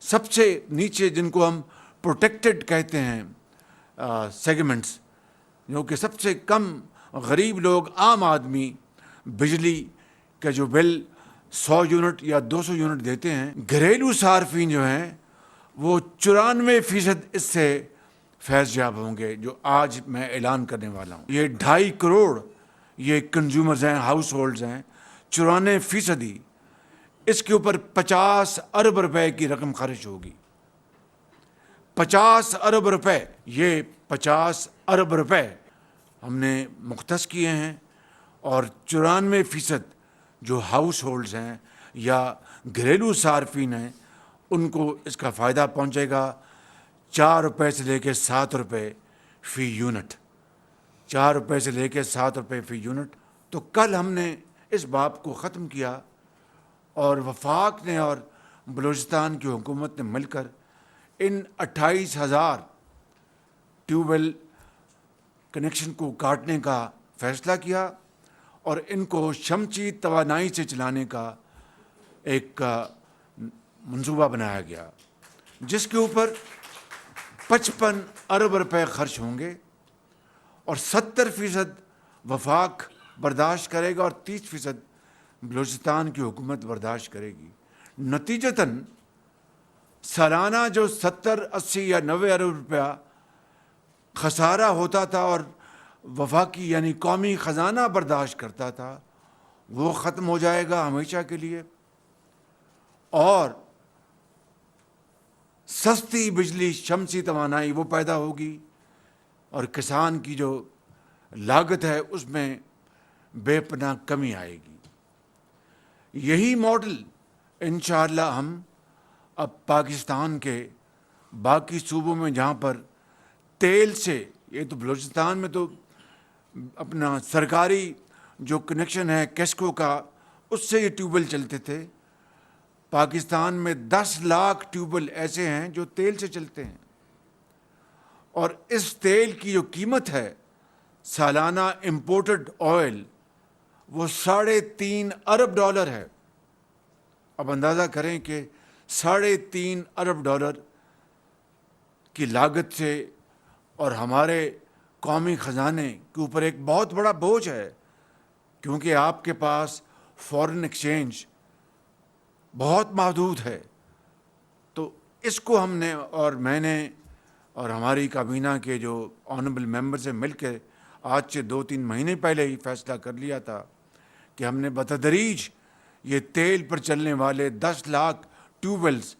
سب سے نیچے جن کو ہم پروٹیکٹڈ کہتے ہیں سیگمنٹس، جو کہ سب سے کم غریب لوگ، عام آدمی بجلی کا جو بل 100 یونٹ یا 200 یونٹ دیتے ہیں، گھریلو صارفین جو ہیں وہ 94% اس سے فیض یاب ہوں گے، جو آج میں اعلان کرنے والا ہوں۔ یہ 2.5 کروڑ یہ کنزیومرز ہیں، ہاؤس ہولڈز ہیں، 94% اس کے اوپر 50 ارب روپے کی رقم خرچ ہوگی۔ 50 ارب روپے، یہ 50 ارب روپے ہم نے مختص کیے ہیں، اور 94% جو ہاؤس ہولڈز ہیں یا گھریلو صارفین ہیں ان کو اس کا فائدہ پہنچے گا 4 روپے سے لے کے 7 روپے فی یونٹ، 4 روپے سے لے کے 7 روپے فی یونٹ۔ تو کل ہم نے اس باب کو ختم کیا، اور وفاق نے اور بلوچستان کی حکومت نے مل کر ان 28,000 ٹیوب ویل کنیکشن کو کاٹنے کا فیصلہ کیا، اور ان کو شمسی توانائی سے چلانے کا ایک منصوبہ بنایا گیا، جس کے اوپر 55 ارب روپے خرچ ہوں گے، اور 70% وفاق برداشت کرے گا اور 30% بلوچستان کی حکومت برداشت کرے گی۔ نتیجتاً سالانہ جو 70، 80 یا 90 ارب روپیہ خسارہ ہوتا تھا اور وفاقی یعنی قومی خزانہ برداشت کرتا تھا، وہ ختم ہو جائے گا ہمیشہ کے لیے، اور سستی بجلی، شمسی توانائی وہ پیدا ہوگی، اور کسان کی جو لاگت ہے اس میں بے پناہ کمی آئے گی۔ یہی ماڈل انشاءاللہ ہم اب پاکستان کے باقی صوبوں میں، جہاں پر تیل سے، یہ تو بلوچستان میں تو اپنا سرکاری جو کنیکشن ہے کیسکو کا، اس سے یہ ٹیوب ویل چلتے تھے، پاکستان میں 10 لاکھ ٹیوب ویل ایسے ہیں جو تیل سے چلتے ہیں، اور اس تیل کی جو قیمت ہے سالانہ امپورٹڈ آئل وہ $3.5 ارب ہے۔ اب اندازہ کریں کہ $3.5 ارب کی لاگت سے، اور ہمارے قومی خزانے کے اوپر ایک بہت بڑا بوجھ ہے، کیونکہ آپ کے پاس فارن ایکسچینج بہت محدود ہے۔ تو اس کو ہم نے اور میں نے اور ہماری کابینہ کے جو آنریبل ممبر سے مل کے آج سے 2-3 مہینے پہلے ہی فیصلہ کر لیا تھا کہ ہم نے بتدریج یہ تیل پر چلنے والے 10 لاکھ ٹیوب ویلز،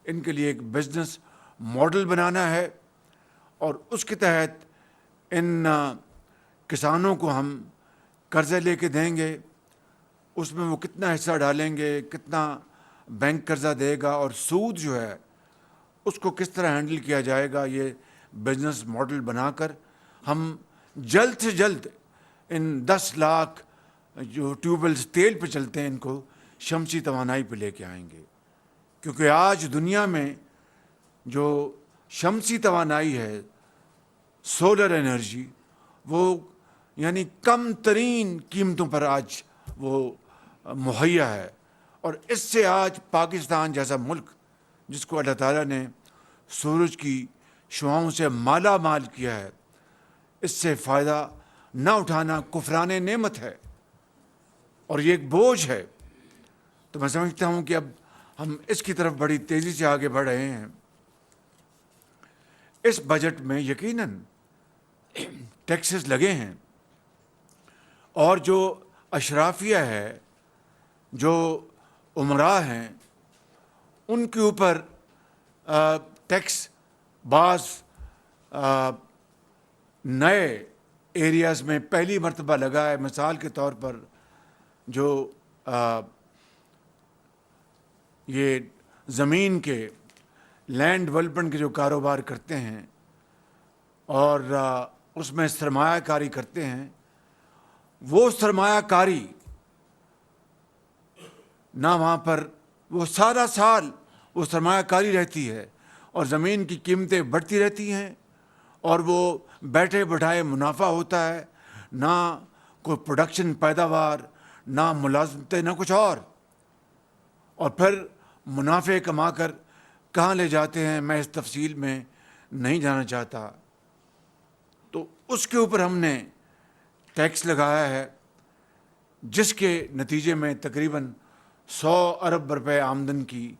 ان کے لیے ایک بزنس ماڈل بنانا ہے، اور اس کے تحت ان کسانوں کو ہم قرضے لے کے دیں گے، اس میں وہ کتنا حصہ ڈالیں گے، کتنا بینک قرضہ دے گا، اور سود جو ہے اس کو کس طرح ہینڈل کیا جائے گا، یہ بزنس ماڈل بنا کر ہم جلد سے جلد ان 10 لاکھ جو ٹیوب ویلز تیل پہ چلتے ہیں ان کو شمسی توانائی پہ لے کے آئیں گے، کیونکہ آج دنیا میں جو شمسی توانائی ہے، سولر انرجی، وہ یعنی کم ترین قیمتوں پر آج وہ مہیا ہے، اور اس سے آج پاکستان جیسا ملک جس کو اللہ تعالیٰ نے سورج کی شعاؤں سے مالا مال کیا ہے، اس سے فائدہ نہ اٹھانا کفران نعمت ہے، اور یہ ایک بوجھ ہے۔ تو میں سمجھتا ہوں کہ اب ہم اس کی طرف بڑی تیزی سے آگے بڑھ رہے ہیں۔ اس بجٹ میں یقیناً ٹیکسز لگے ہیں، اور جو اشرافیہ ہے، جو امراء ہیں، ان کے اوپر ٹیکس بعض نئے ایریاز میں پہلی مرتبہ لگا ہے۔ مثال کے طور پر جو یہ زمین کے لینڈ ڈیولپمنٹ کے جو کاروبار کرتے ہیں اور اس میں سرمایہ کاری کرتے ہیں، وہ سرمایہ کاری نہ وہاں پر وہ سارا سال وہ سرمایہ کاری رہتی ہے، اور زمین کی قیمتیں بڑھتی رہتی ہیں، اور وہ بیٹھے بٹھائے منافع ہوتا ہے، نہ کوئی پروڈکشن پیداوار، نہ ملازمتیں، نہ کچھ اور پھر منافع کما کر کہاں لے جاتے ہیں میں اس تفصیل میں نہیں جانا چاہتا. تو اس کے اوپر ہم نے ٹیکس لگایا ہے جس کے نتیجے میں تقریباً 100 ارب روپے آمدن کی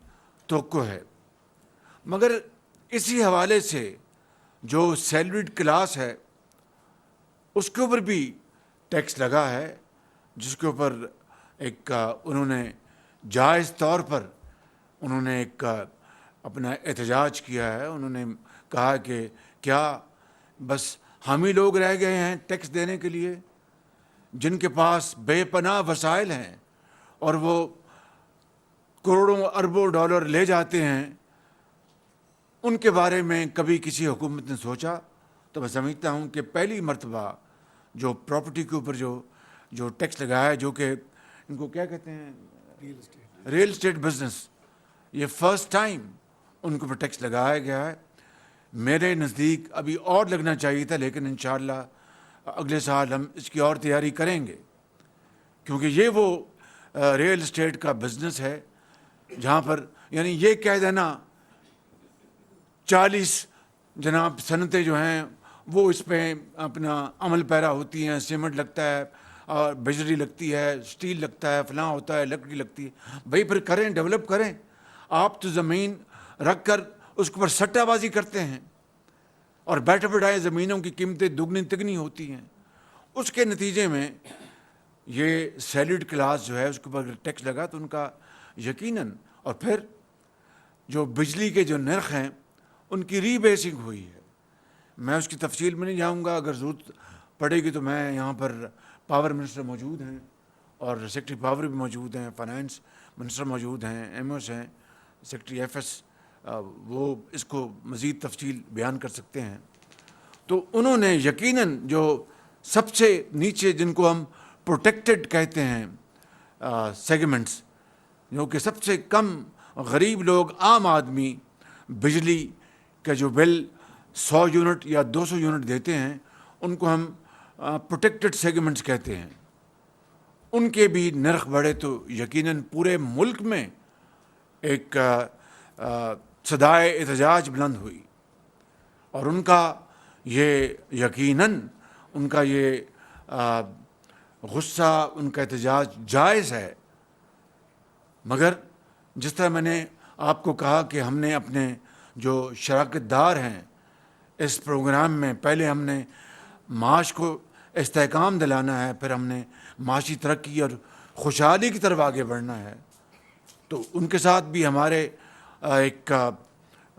توقع ہے. مگر اسی حوالے سے جو سیلریڈ کلاس ہے اس کے اوپر بھی ٹیکس لگا ہے، جس کے اوپر ایک انہوں نے جائز طور پر انہوں نے ایک اپنا احتجاج کیا ہے. انہوں نے کہا کہ کیا بس ہم ہی لوگ رہ گئے ہیں ٹیکس دینے کے لیے، جن کے پاس بے پناہ وسائل ہیں اور وہ کروڑوں اربوں ڈالر لے جاتے ہیں، ان کے بارے میں کبھی کسی حکومت نے سوچا؟ تو میں سمجھتا ہوں کہ پہلی مرتبہ جو پراپرٹی کے اوپر جو ٹیکس لگایا ہے، جو کہ ان کو کیا کہتے ہیں، ریل اسٹیٹ بزنس، یہ فرسٹ ٹائم ان کے اوپر ٹیکس لگایا گیا ہے. میرے نزدیک ابھی اور لگنا چاہیے تھا، لیکن انشاءاللہ اگلے سال ہم اس کی اور تیاری کریں گے، کیونکہ یہ وہ ریل اسٹیٹ کا بزنس ہے جہاں پر یعنی یہ کہہ دینا 40 جناب صنعتیں جو ہیں وہ اس پہ اپنا عمل پیرا ہوتی ہیں، سیمنٹ لگتا ہے اور بجلی لگتی ہے، اسٹیل لگتا ہے، فلاں ہوتا ہے، لکڑی لگتی ہے. بھائی پھر کریں، ڈیولپ کریں. آپ تو زمین رکھ کر اس کے اوپر سٹہ بازی کرتے ہیں اور بیٹھے بٹھائے زمینوں کی قیمتیں دگنی تگنی ہوتی ہیں. اس کے نتیجے میں یہ سیلریڈ کلاس جو ہے اس کے اوپر ٹیکس لگا تو ان کا یقیناً، اور پھر جو بجلی کے جو نرخ ہیں ان کی ری بیسنگ ہوئی ہے. میں اس کی تفصیل میں نہیں جاؤں گا، اگر ضرورت پڑے گی تو میں یہاں پر پاور منسٹر موجود ہیں اور سیکرٹری پاور بھی موجود ہیں، فائنانس منسٹر موجود ہیں، ایم اوز ہیں، سیکرٹری ایف ایس، وہ اس کو مزید تفصیل بیان کر سکتے ہیں. تو انہوں نے یقیناً جو سب سے نیچے جن کو ہم پروٹیکٹڈ کہتے ہیں سیگمنٹس، جو کہ سب سے کم غریب لوگ، عام آدمی بجلی کا جو بل 100 یونٹ یا 200 یونٹ دیتے ہیں، ان کو ہم پروٹیکٹڈ سیگمنٹس کہتے ہیں. ان کے بھی نرخ بڑھے تو یقیناً پورے ملک میں ایک صدائے احتجاج بلند ہوئی، اور ان کا یہ یقیناً ان کا یہ غصہ، ان کا احتجاج جائز ہے. مگر جس طرح میں نے آپ کو کہا کہ ہم نے اپنے جو شراکت دار ہیں اس پروگرام میں، پہلے ہم نے معاش کو استحکام دلانا ہے، پھر ہم نے معاشی ترقی اور خوشحالی کی طرف آگے بڑھنا ہے. تو ان کے ساتھ بھی ہمارے ایک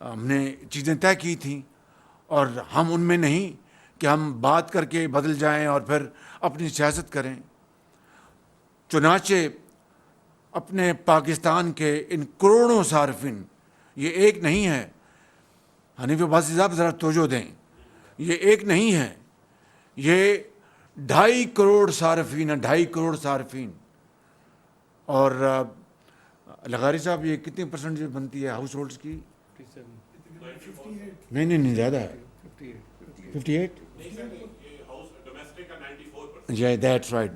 ہم نے چیزیں طے کی تھیں، اور ہم ان میں نہیں کہ ہم بات کر کے بدل جائیں اور پھر اپنی سیاست کریں. چنانچہ اپنے پاکستان کے ان کروڑوں صارفین، یہ ایک نہیں ہے، حنیف عباسی صاحب ذرا توجہ دیں، یہ ایک نہیں ہے، یہ 2.5 کروڑ صارفین ہیں، 2.5 کروڑ صارفین. اور لغاری صاحب یہ کتنی پرسنٹ بنتی ہے ہاؤس ہولڈس کی؟ نہیں زیادہ ہے، 58. دیٹس رائٹ،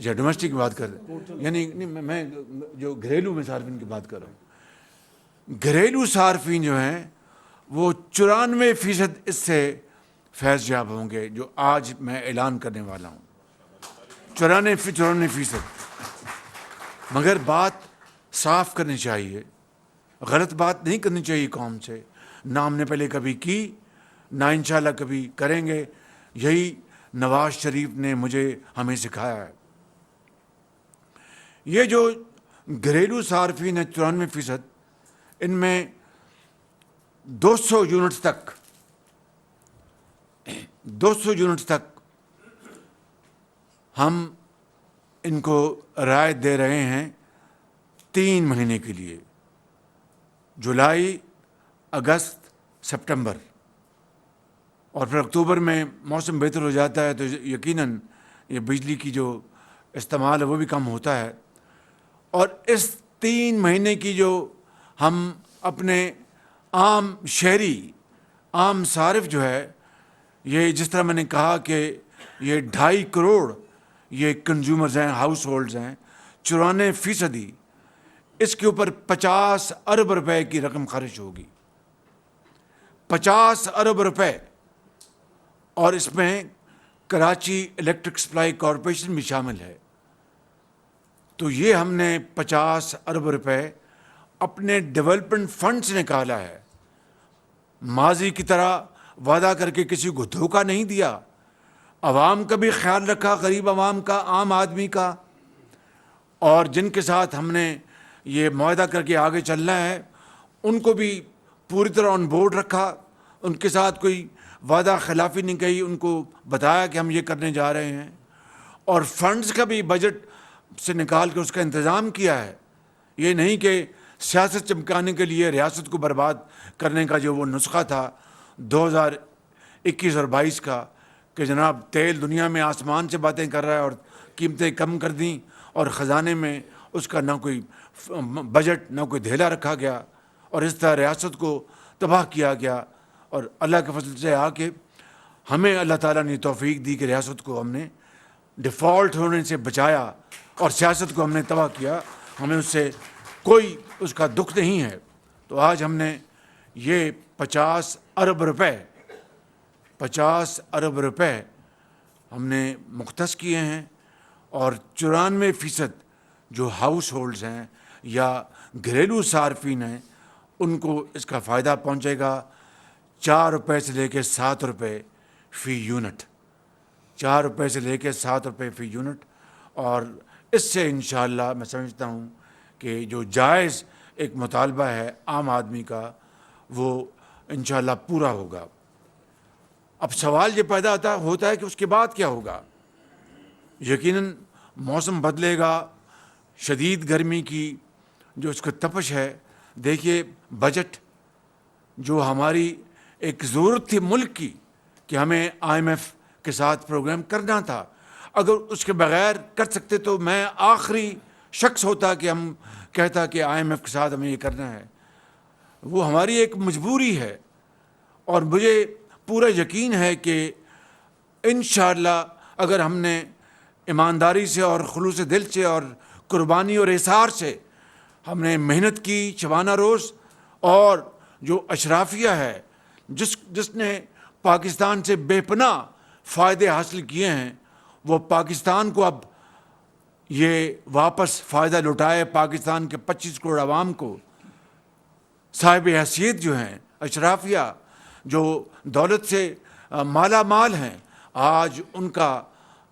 ڈومیسٹک کی بات کر رہے ہیں، یعنی میں جو گھریلو میں صارفین کی بات کر رہا ہوں. گھریلو صارفین جو ہیں وہ 94% اس سے فیض یاب ہوں گے، جو آج میں اعلان کرنے والا ہوں. 94%. مگر بات صاف کرنی چاہیے، غلط بات نہیں کرنی چاہیے قوم سے، نہ ہم نے پہلے کبھی کی، نہ انشاءاللہ کبھی کریں گے. یہی نواز شریف نے مجھے ہمیں سکھایا ہے. یہ جو گھریلو صارفین ہیں 94%، ان میں 200 یونٹس تک ہم ان کو رعایت دے رہے ہیں 3 مہینے کے لیے، جولائی، اگست، سپٹمبر. اور پھر اکتوبر میں موسم بہتر ہو جاتا ہے تو یقیناً یہ بجلی کی جو استعمال ہے وہ بھی کم ہوتا ہے. اور اس 3 مہینے کی جو ہم اپنے عام شہری، عام صارف جو ہے، یہ جس طرح میں نے کہا کہ یہ 2.5 کروڑ یہ کنزیومرز ہیں، ہاؤس ہولڈز ہیں، 94%، اس کے اوپر 50 ارب روپے کی رقم خرچ ہوگی، 50 ارب روپے، اور اس میں کراچی الیکٹرک سپلائی کارپوریشن بھی شامل ہے۔ تو یہ ہم نے 50 ارب روپے اپنے ڈیولپمنٹ فنڈ سے نکالا ہے، ماضی کی طرح وعدہ کر کے کسی کو دھوکہ نہیں دیا، عوام کا بھی خیال رکھا، غریب عوام کا، عام آدمی کا، اور جن کے ساتھ ہم نے یہ معاہدہ کر کے آگے چلنا ہے ان کو بھی پوری طرح آن بورڈ رکھا، ان کے ساتھ کوئی وعدہ خلافی نہیں کہی، ان کو بتایا کہ ہم یہ کرنے جا رہے ہیں، اور فنڈز کا بھی بجٹ سے نکال کے اس کا انتظام کیا ہے۔ یہ نہیں کہ سیاست چمکانے کے لیے ریاست کو برباد کرنے کا جو وہ نسخہ تھا 2021 اور 22 کا، کہ جناب تیل دنیا میں آسمان سے باتیں کر رہا ہے اور قیمتیں کم کر دیں، اور خزانے میں اس کا نہ کوئی بجٹ نہ کوئی دھیلا رکھا گیا، اور اس طرح ریاست کو تباہ کیا گیا۔ اور اللہ کے فضل سے آ کے ہمیں اللہ تعالیٰ نے توفیق دی کہ ریاست کو ہم نے ڈیفالٹ ہونے سے بچایا، اور سیاست کو ہم نے تباہ کیا، ہمیں اس سے کوئی اس کا دکھ نہیں ہے۔ تو آج ہم نے یہ 50 ارب روپے ہم نے مختص کیے ہیں، اور 94% جو ہاؤس ہولڈز ہیں یا گھریلو صارفین ہیں ان کو اس کا فائدہ پہنچے گا، 4 روپے سے لے کے 7 روپے فی یونٹ، 4 روپے سے لے کے 7 روپے فی یونٹ، اور اس سے انشاءاللہ میں سمجھتا ہوں کہ جو جائز ایک مطالبہ ہے عام آدمی کا وہ انشاءاللہ پورا ہوگا۔ اب سوال یہ پیدا ہوتا ہے کہ اس کے بعد کیا ہوگا؟ یقیناً موسم بدلے گا، شدید گرمی کی جو اس کا تپش ہے، دیکھیے بجٹ جو ہماری ایک ضرورت تھی ملک کی کہ ہمیں IMF کے ساتھ پروگرام کرنا تھا، اگر اس کے بغیر کر سکتے تو میں آخری شخص ہوتا کہ ہم کہتا کہ IMF کے ساتھ ہمیں یہ کرنا ہے، وہ ہماری ایک مجبوری ہے، اور مجھے پورا یقین ہے کہ انشاءاللہ اگر ہم نے ایمانداری سے اور خلوص دل سے اور قربانی اور احسار سے ہم نے محنت کی شبانہ روز، اور جو اشرافیہ ہے جس نے پاکستان سے بے پناہ فائدے حاصل کیے ہیں، وہ پاکستان کو اب یہ واپس فائدہ لوٹائے، پاکستان کے 25 کروڑ عوام کو، صاحب حیثیت جو ہیں اشرافیہ جو دولت سے مالا مال ہیں، آج ان کا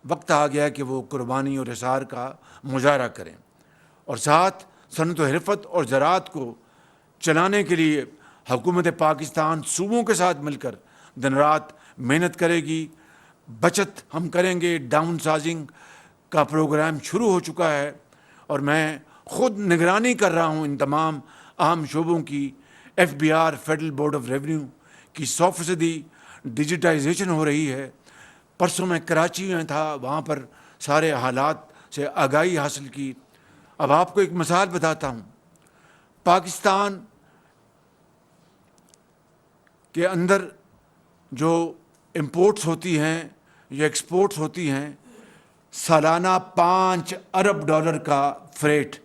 وقت آ گیا کہ وہ قربانی اور احسار کا مظاہرہ کریں، اور ساتھ صنعت و حرفت اور زراعت کو چلانے کے لیے حکومت پاکستان صوبوں کے ساتھ مل کر دن رات محنت کرے گی، بچت ہم کریں گے، ڈاؤن سائزنگ کا پروگرام شروع ہو چکا ہے، اور میں خود نگرانی کر رہا ہوں ان تمام اہم شعبوں کی۔ FBR federal board of revenue کی 100% ڈیجیٹائزیشن ہو رہی ہے۔ پرسوں میں کراچی میں تھا، وہاں پر سارے حالات سے آگاہی حاصل کی۔ اب آپ کو ایک مثال بتاتا ہوں، پاکستان کے اندر جو امپورٹس ہوتی ہیں یا ایکسپورٹس ہوتی ہیں، سالانہ $5 ارب کا فریٹ،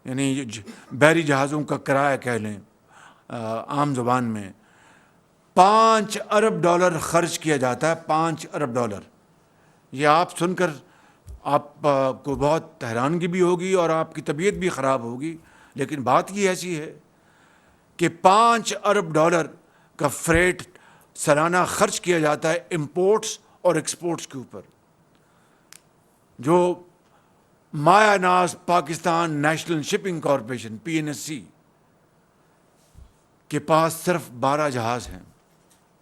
یعنی بحری جہازوں کا کرایہ کہہ لیں عام زبان میں، $5 ارب خرچ کیا جاتا ہے، $5 ارب۔ یہ آپ سن کر آپ کو بہت حیرانگی بھی ہوگی اور آپ کی طبیعت بھی خراب ہوگی، لیکن بات یہ ایسی ہے کہ $5 ارب کا فریٹ سالانہ خرچ کیا جاتا ہے امپورٹس اور ایکسپورٹس کے اوپر، جو مایا ناز Pakistan national shipping corporation PNSC کے پاس صرف 12 جہاز ہیں۔